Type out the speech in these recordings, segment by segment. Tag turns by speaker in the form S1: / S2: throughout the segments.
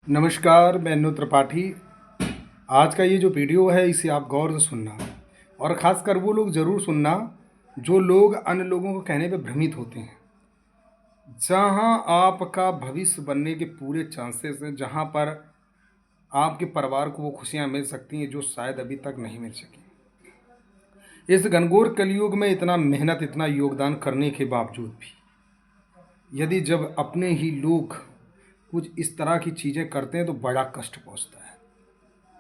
S1: नमस्कार, मैं अनु त्रिपाठी। आज का ये जो वीडियो है इसे आप गौर से सुनना और ख़ासकर वो लोग ज़रूर सुनना जो लोग अन्य लोगों को कहने पे भ्रमित होते हैं। जहाँ आपका भविष्य बनने के पूरे चांसेस हैं, जहाँ पर आपके परिवार को वो खुशियाँ मिल सकती हैं जो शायद अभी तक नहीं मिल सकी। इस घनघोर कलयुग में इतना मेहनत, इतना योगदान करने के बावजूद भी यदि जब अपने ही लोग कुछ इस तरह की चीज़ें करते हैं तो बड़ा कष्ट पहुँचता है।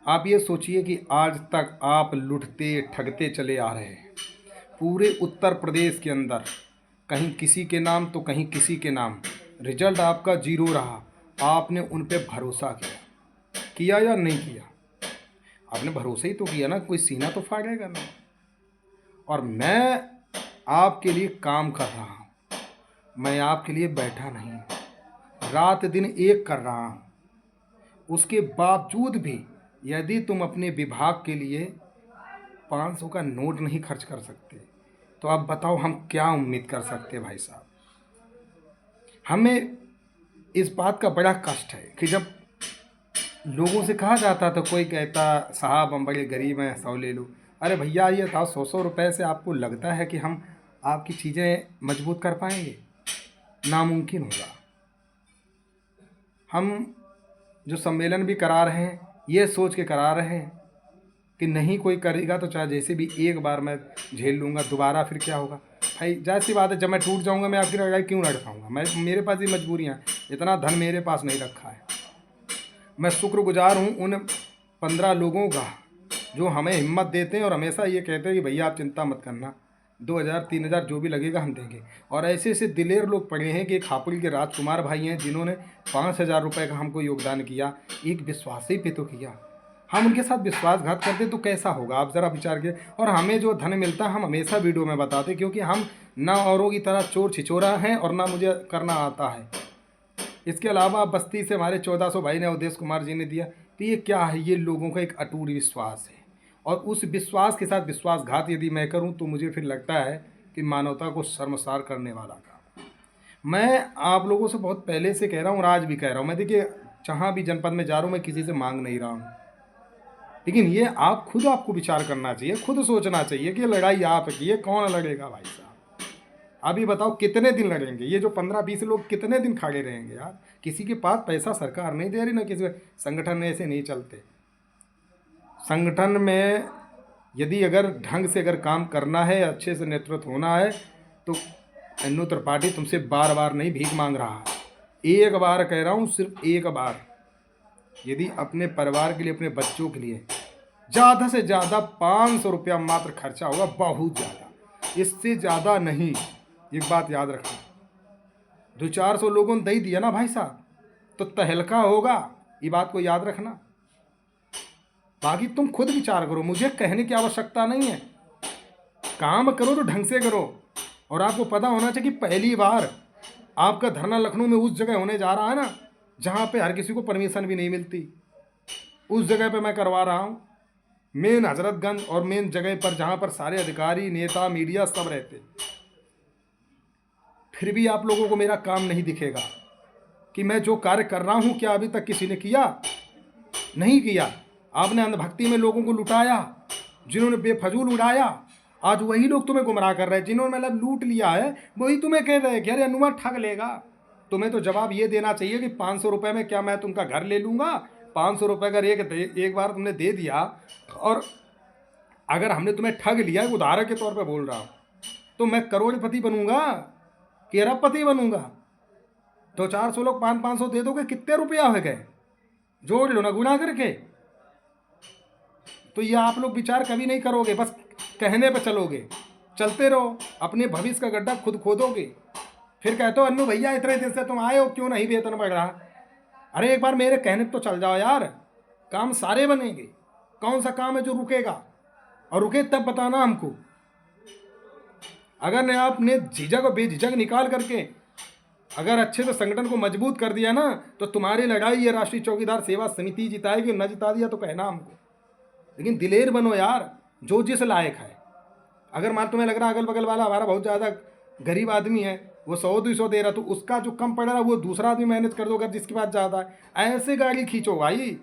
S1: आप ये सोचिए कि आज तक आप लुटते ठगते चले आ रहे हैं पूरे उत्तर प्रदेश के अंदर, कहीं किसी के नाम तो कहीं किसी के नाम। रिजल्ट आपका जीरो रहा। आपने उन पे भरोसा किया, किया या नहीं किया? आपने भरोसा ही तो किया ना, कोई सीना तो फाड़ेगा ना। और मैं आपके लिए काम कर रहा हूँ, मैं आपके लिए बैठा नहीं हूँ, रात दिन एक कर रहा हूँ। उसके बावजूद भी यदि तुम अपने विभाग के लिए 500 का नोट नहीं खर्च कर सकते तो आप बताओ हम क्या उम्मीद कर सकते हैं भाई साहब। हमें इस बात का बड़ा कष्ट है कि जब लोगों से कहा जाता तो कोई कहता साहब हम बड़े गरीब हैं, 100 ले लो। अरे भैया ये था 100 रुपए से आपको लगता है कि हम आपकी चीज़ें मजबूत कर पाएंगे? नामुमकिन होगा। हम जो सम्मेलन भी करा रहे हैं ये सोच के करा रहे हैं कि नहीं कोई करेगा तो चाहे जैसे भी एक बार मैं झेल लूँगा, दोबारा फिर क्या होगा। भाई जाहिर सी बात है, जब मैं टूट जाऊँगा मैं आपकी लड़ाई क्यों लड़ पाऊँगा? मेरे पास ही मजबूरियाँ हैं, इतना धन मेरे पास नहीं रखा है। मैं शुक्रगुजार हूँ उन 15 लोगों का जो हमें हिम्मत देते हैं और हमेशा ये कहते हैं कि भैया आप चिंता मत करना, 2000 3000 जो भी लगेगा हम देंगे। और ऐसे ऐसे दिलेर लोग पड़े हैं कि एक हापुड़ के राजकुमार भाई हैं जिन्होंने 5000 रुपये का हमको योगदान किया, एक विश्वासी पे तो किया। हम उनके साथ विश्वासघात करते तो कैसा होगा, आप ज़रा विचार के। और हमें जो धन मिलता है हम हमेशा वीडियो में बताते, क्योंकि हम ना औरों की तरह चोर छिचोरा हैं और ना मुझे करना आता है। इसके अलावा बस्ती से हमारे 1400 भाई ने, अवधेश कुमार जी ने दिया। तो ये क्या है? ये लोगों का एक अटूट विश्वास है और उस विश्वास के साथ विश्वासघात यदि मैं करूं तो मुझे फिर लगता है कि मानवता को शर्मसार करने वाला काम। मैं आप लोगों से बहुत पहले से कह रहा हूँ और आज भी कह रहा हूँ, मैं देखिए जहाँ भी जनपद में जा रहा हूँ मैं किसी से मांग नहीं रहा हूँ, लेकिन ये आप खुद आपको विचार करना चाहिए, खुद सोचना चाहिए कि ये लड़ाई आपकी है, कौन लड़ेगा भाई साहब? अभी बताओ कितने दिन लड़ेंगे? ये जो 15-20 लोग कितने दिन खड़े रहेंगे यार? किसी के पास पैसा सरकार नहीं दे रही ना, किसी संगठन ऐसे नहीं चलते। संगठन में यदि अगर ढंग से अगर काम करना है, अच्छे से नेतृत्व होना है तो अनु त्रिपाठी तुमसे बार बार नहीं भीख मांग रहा, एक बार कह रहा हूँ, सिर्फ एक बार। यदि अपने परिवार के लिए, अपने बच्चों के लिए ज़्यादा से ज़्यादा 500 रुपया मात्र खर्चा होगा, बहुत ज़्यादा, इससे ज़्यादा नहीं। एक बात याद रखना, 200-400 लोगों ने दे दिया ना भाई साहब तो तहलका होगा, ये बात को याद रखना। बाकी तुम खुद विचार करो, मुझे कहने की आवश्यकता नहीं है। काम करो तो ढंग से करो। और आपको पता होना चाहिए कि पहली बार आपका धरना लखनऊ में उस जगह होने जा रहा है ना जहाँ पे हर किसी को परमिशन भी नहीं मिलती, उस जगह पे मैं करवा रहा हूँ। मेन हजरतगंज और मेन जगह पर जहाँ पर सारे अधिकारी, नेता, मीडिया सब रहते, फिर भी आप लोगों को मेरा काम नहीं दिखेगा कि मैं जो कार्य कर रहा हूँ क्या अभी तक किसी ने किया? नहीं किया। आपने अंधभक्ति में लोगों को लुटाया, जिन्होंने बेफजूल उड़ाया, आज वही लोग तुम्हें गुमराह कर रहे हैं। जिन्होंने मतलब लूट लिया है वही तुम्हें कह रहे हैं कि अरे अनुमा ठग लेगा। तुम्हें तो जवाब ये देना चाहिए कि 500 रुपये में क्या मैं तुमका घर ले लूँगा? 500 रुपये अगर एक बार तुमने दे दिया, और अगर हमने तुम्हें ठग लिया, उदाहरण के तौर पर बोल रहा हूँ, तो मैं करोड़पति बनूंगा कि अरबपति बनूंगा? तो 400 लोग 500 दे दोगे, कितने रुपया हो गए? जोड़ लो ना गुना करके। तो ये आप लोग विचार कभी नहीं करोगे, बस कहने पे चलोगे, चलते रहो, अपने भविष्य का गड्ढा खुद खोदोगे। फिर कहते हो अन्नू भैया इतने दिन से तुम आए हो, क्यों नहीं वेतन बढ़ रहा? अरे एक बार मेरे कहने तो चल जाओ यार, काम सारे बनेंगे। कौन सा काम है जो रुकेगा? और रुके तब बताना हमको। अगर ने आपने झिझक और बेझिझक निकाल करके अगर अच्छे से संगठन को मजबूत कर दिया ना तो तुम्हारी लड़ाई ये राष्ट्रीय चौकीदार सेवा समिति जिताएगी। न जिता दिया तो कहना हमको। लेकिन दिलेर बनो यार, जो जिस लायक है। अगर मान तुम्हें लग रहा अगल बगल वाला हमारा बहुत ज़्यादा गरीब आदमी है वो 100-200 दे रहा, तो उसका जो कम पड़ रहा है वो दूसरा आदमी मैनेज कर दो अगर जिसके पास ज़्यादा है। ऐसे गाड़ी खींचो भाई।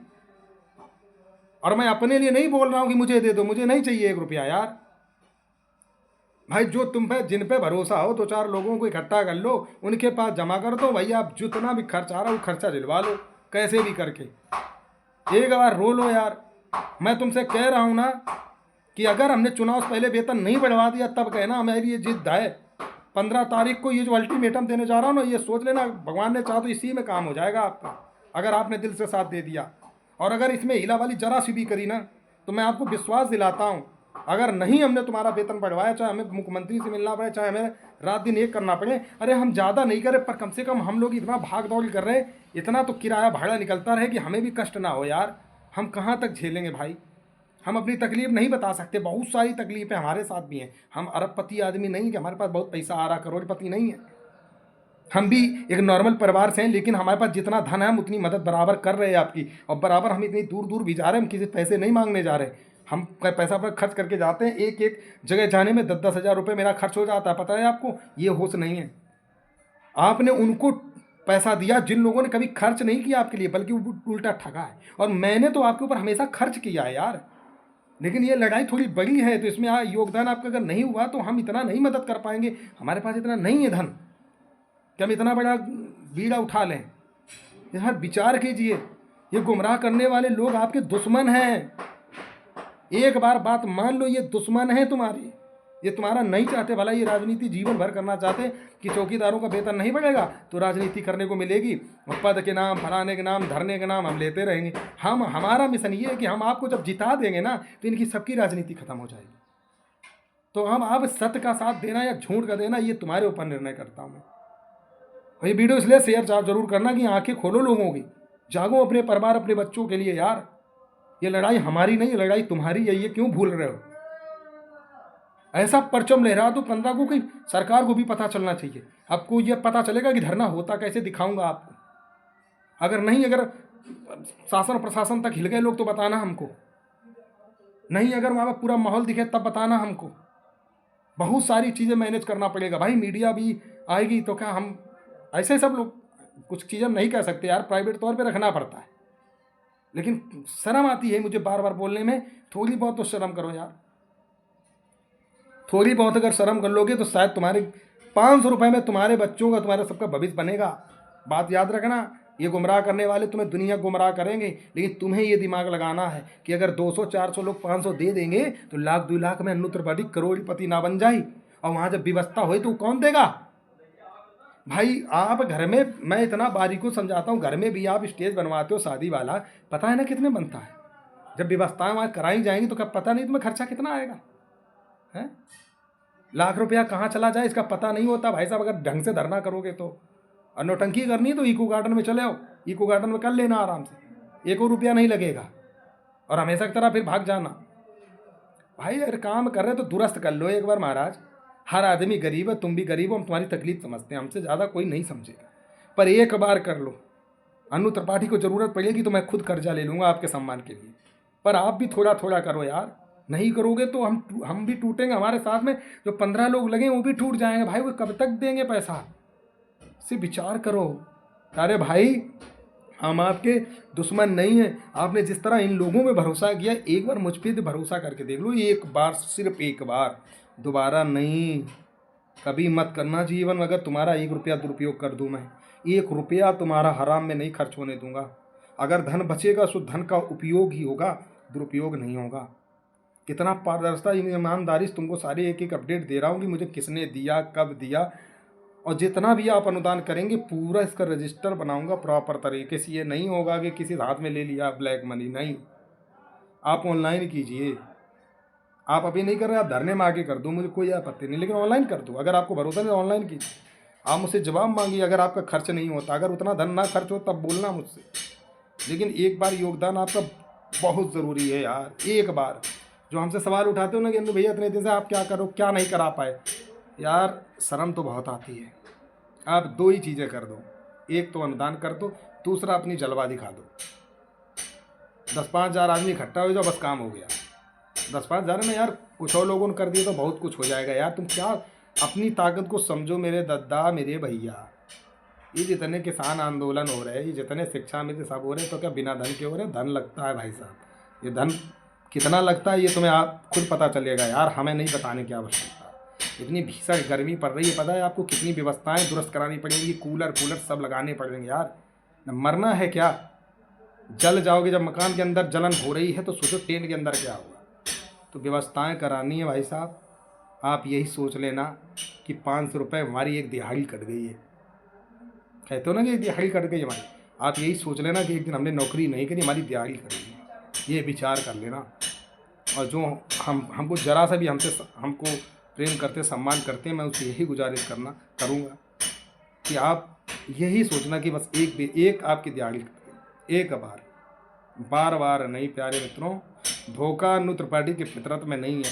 S1: और मैं अपने लिए नहीं बोल रहा हूँ कि मुझे दे दो, मुझे नहीं चाहिए 1 रुपया यार। भाई जो तुम पे जिन पे भरोसा हो, 2-4 लोगों को इकट्ठा कर लो, उनके पास जमा कर दो भाई। आप जितना भी खर्च आ रहा है वो खर्चा दिलवा लो कैसे भी करके। एक बार रो लो यार। मैं तुमसे कह रहा हूँ ना कि अगर हमने चुनाव से पहले वेतन नहीं बढ़वा दिया तब कहना मेरी ये जिद है। 15 तारीख को ये जो अल्टीमेटम देने जा रहा हूँ ना, ये सोच लेना भगवान ने चाहा तो इसी में काम हो जाएगा आपका, अगर आपने दिल से साथ दे दिया। और अगर इसमें हिला वाली जरा सी भी करी ना, तो मैं आपको विश्वास दिलाता हूँ, अगर नहीं हमने तुम्हारा वेतन बढ़वाया, चाहे हमें मुख्यमंत्री से मिलना पड़े, चाहे हमें रात दिन एक करना पड़े, अरे हम ज़्यादा नहीं करें पर कम से कम हम लोग इतना भाग दौड़ कर रहे, इतना तो किराया भाड़ा निकलता रहे कि हमें भी कष्ट ना हो यार। हम कहाँ तक झेलेंगे भाई। हम अपनी तकलीफ नहीं बता सकते, बहुत सारी तकलीफें हमारे साथ भी हैं। हम अरबपति आदमी नहीं कि हमारे पास बहुत पैसा आ रहा, करोड़पति नहीं है। हम भी एक नॉर्मल परिवार से हैं, लेकिन हमारे पास जितना धन है हम उतनी मदद बराबर कर रहे हैं आपकी। और बराबर हम इतनी दूर दूर भी जा रहे हैं, हम किसी पैसे नहीं मांगने जा रहे। हम पैसा पर खर्च करके जाते हैं, एक एक जगह जाने में 10-10 हज़ार रुपये मेरा खर्च हो जाता है, पता है आपको। ये होश नहीं है। आपने उनको पैसा दिया जिन लोगों ने कभी खर्च नहीं किया आपके लिए, बल्कि उल्टा ठगा है। और मैंने तो आपके ऊपर हमेशा खर्च किया है यार। लेकिन ये लड़ाई थोड़ी बड़ी है, तो इसमें योगदान आपका अगर नहीं हुआ तो हम इतना नहीं मदद कर पाएंगे। हमारे पास इतना नहीं है धन कि हम इतना बड़ा बीड़ा उठा लें। यार विचार कीजिए, ये गुमराह करने वाले लोग आपके दुश्मन हैं। एक बार बात मान लो, ये दुश्मन है तुम्हारी। ये तुम्हारा नहीं चाहते भला, ये राजनीति जीवन भर करना चाहते कि चौकीदारों का वेतन नहीं बढ़ेगा तो राजनीति करने को मिलेगी, और पद के नाम, फलाने के नाम, धरने के नाम हम लेते रहेंगे। हमारा मिशन ये है कि हम आपको जब जिता देंगे ना तो इनकी सबकी राजनीति खत्म हो जाएगी। तो हम आप सत्य का साथ देना या झूठ का देना, ये तुम्हारे ऊपर निर्णय करता हूँ मैं। और ये वीडियो इसलिए शेयर जरूर करना कि आंखें खोलो लोगों की, जागो अपने परिवार, अपने बच्चों के लिए यार। ये लड़ाई हमारी नहीं, लड़ाई तुम्हारी है, ये क्यों भूल रहे हो। ऐसा परचम लहरा दो 15 को कि सरकार को भी पता चलना चाहिए। आपको ये पता चलेगा कि धरना होता कैसे, दिखाऊंगा आपको। अगर नहीं, अगर शासन प्रशासन तक हिल गए लोग तो बताना हमको, नहीं अगर वहाँ पर पूरा माहौल दिखे तब बताना हमको। बहुत सारी चीज़ें मैनेज करना पड़ेगा भाई। मीडिया भी आएगी तो क्या हम ऐसे सब लोग कुछ चीज़ें नहीं कह सकते यार, प्राइवेट तौर पे रखना पड़ता है। लेकिन शर्म आती है मुझे बार बार बोलने में। थोड़ी बहुत तो शर्म करो यार। थोड़ी बहुत अगर शर्म कर लोगे तो शायद तुम्हारे 500 रुपये में तुम्हारे बच्चों का, तुम्हारा सबका भविष्य बनेगा। बात याद रखना, ये गुमराह करने वाले तुम्हें दुनिया गुमराह करेंगे, लेकिन तुम्हें ये दिमाग लगाना है कि अगर 200-400 लोग 500 दे देंगे तो 1-2 लाख में अन्नू त्रिपाठी करोड़पति ना बन जाए। और वहाँ जब व्यवस्था हो तो कौन देगा भाई। आप घर में, मैं इतना बारीकी समझाता हूँ, घर में भी आप स्टेज बनवाते हो शादी वाला, पता है ना कितने बनता है। जब व्यवस्थाएं वहाँ कराई जाएंगी तो क्या पता नहीं तुम्हें खर्चा कितना आएगा है। लाख रुपया कहाँ चला जाए इसका पता नहीं होता भाई साहब। अगर ढंग से धरना करोगे तो, और नौटंकी करनी तो इको गार्डन में चले आओ, इको गार्डन में कर लेना आराम से, 1 रुपया नहीं लगेगा। और हमेशा की तरह फिर भाग जाना भाई। अगर काम कर रहे तो दुरुस्त कर लो एक बार महाराज। हर आदमी गरीब है, तुम भी गरीब हो, हम तुम्हारी तकलीफ समझते हैं, हमसे ज़्यादा कोई नहीं समझेगा। पर एक बार कर लो। अन्नू त्रिपाठी को ज़रूरत पड़ेगी तो मैं खुद कर्जा ले लूँगा आपके सम्मान के लिए, पर आप भी थोड़ा थोड़ा करो यार। नहीं करोगे तो हम भी टूटेंगे। हमारे साथ में जो 15 लोग लगे वो भी टूट जाएंगे भाई। वो कब तक देंगे पैसा, से विचार करो। अरे भाई हम आपके दुश्मन नहीं हैं। आपने जिस तरह इन लोगों में भरोसा किया, एक बार मुझ पर भरोसा करके देख लो। एक बार, सिर्फ एक बार, दोबारा नहीं। कभी मत करना जीवन। अगर तुम्हारा 1 रुपया दुरुपयोग कर दूँ मैं, 1 रुपया तुम्हारा हराम में नहीं खर्च होने दूंगा। अगर धन बचेगा तो धन का उपयोग ही होगा, दुरुपयोग नहीं होगा। कितना पारदर्शिता, ईमानदारी से तुमको सारी एक एक अपडेट दे रहा हूँ कि मुझे किसने दिया, कब दिया। और जितना भी आप अनुदान करेंगे पूरा इसका रजिस्टर बनाऊंगा प्रॉपर तरीके से। ये नहीं होगा कि किसी हाथ में ले लिया ब्लैक मनी, नहीं। आप ऑनलाइन कीजिए। आप अभी नहीं कर रहे, आप धरने में आके कर दो, मुझे कोई आपत्ति नहीं, लेकिन ऑनलाइन कर दो। अगर आपको भरोसा नहीं ऑनलाइन कीजिए। आप मुझसे जवाब मांगिए अगर आपका खर्च नहीं होता। अगर उतना धन ना खर्च हो तब बोलना मुझसे। लेकिन एक बार योगदान आपका बहुत ज़रूरी है यार। एक बार जो हमसे सवाल उठाते हो ना कि भैया इतने दिन से आप क्या करो, क्या नहीं करा पाए, यार शर्म तो बहुत आती है। आप 2 ही चीज़ें कर दो, एक तो अनुदान कर दो, दूसरा अपनी जलवा दिखा दो। 10-5 हज़ार आदमी इकट्ठा हो जाओ, बस काम हो गया। 10-5 हज़ार में यार कुछ और लोगों ने कर दिया तो बहुत कुछ हो जाएगा यार। तुम क्या अपनी ताकत को समझो मेरे दद्दा, मेरे भैया। ये जितने किसान आंदोलन हो रहे हैं, ये जितने शिक्षा में सब हो रहे हैं, तो क्या बिना धन के हो रहे हैं? धन लगता है भाई साहब। ये धन कितना लगता है ये तुम्हें आप खुद पता चलेगा यार, हमें नहीं बताने की आवश्यकता। इतनी भीषण गर्मी पड़ रही है, पता है आपको कितनी व्यवस्थाएं दुरुस्त करानी पड़ेंगी, कूलर कूलर सब लगाने पड़ेंगे यार। मरना है क्या? जल जाओगे। जब मकान के अंदर जलन हो रही है तो सोचो टेंट के अंदर क्या होगा। तो व्यवस्थाएं करानी है भाई साहब। आप यही सोच लेना कि 500 रुपये हमारी एक दिहाड़ी कट गई है। कहते हो ना कि एक दिहाड़ी कट गई हमारी, आप यही सोच लेना कि एक दिन हमने नौकरी नहीं करी, हमारी दिहाड़ी कट गई। ये विचार कर लेना। और जो हमको ज़रा सा भी हमको प्रेम करते, सम्मान करते हैं, मैं उससे यही गुजारिश करूँगा कि आप यही सोचना कि बस एक आपकी दिहाड़ी कट गई, एक बार बार नहीं। प्यारे मित्रों, धोखा अन्नू त्रिपाठी की फितरत में नहीं है।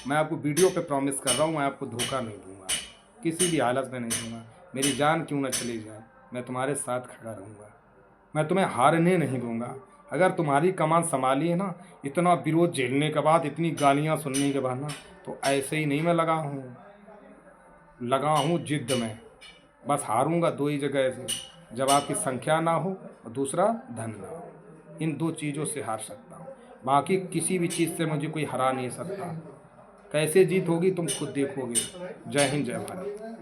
S1: मैं आपको वीडियो पे प्रॉमिस कर रहा हूँ, मैं आपको धोखा नहीं दूंगा, किसी भी हालत में नहीं दूंगा। मेरी जान क्यों न चली जाए, मैं तुम्हारे साथ खड़ा रहूँगा। मैं तुम्हें हारने नहीं दूंगा। अगर तुम्हारी कमान संभाली है ना, इतना विरोध झेलने के बाद, इतनी गालियाँ सुनने के बाद ना, तो ऐसे ही नहीं मैं लगा हूँ जिद्द में। बस हारूंगा दो ही जगह से, जब आपकी संख्या ना हो और दूसरा धन ना हो। इन दो चीज़ों से हार सकता हूँ, बाकी किसी भी चीज़ से मुझे कोई हरा नहीं सकता। कैसे जीत होगी तुम खुद देखोगे। जय हिंद, जय भारत।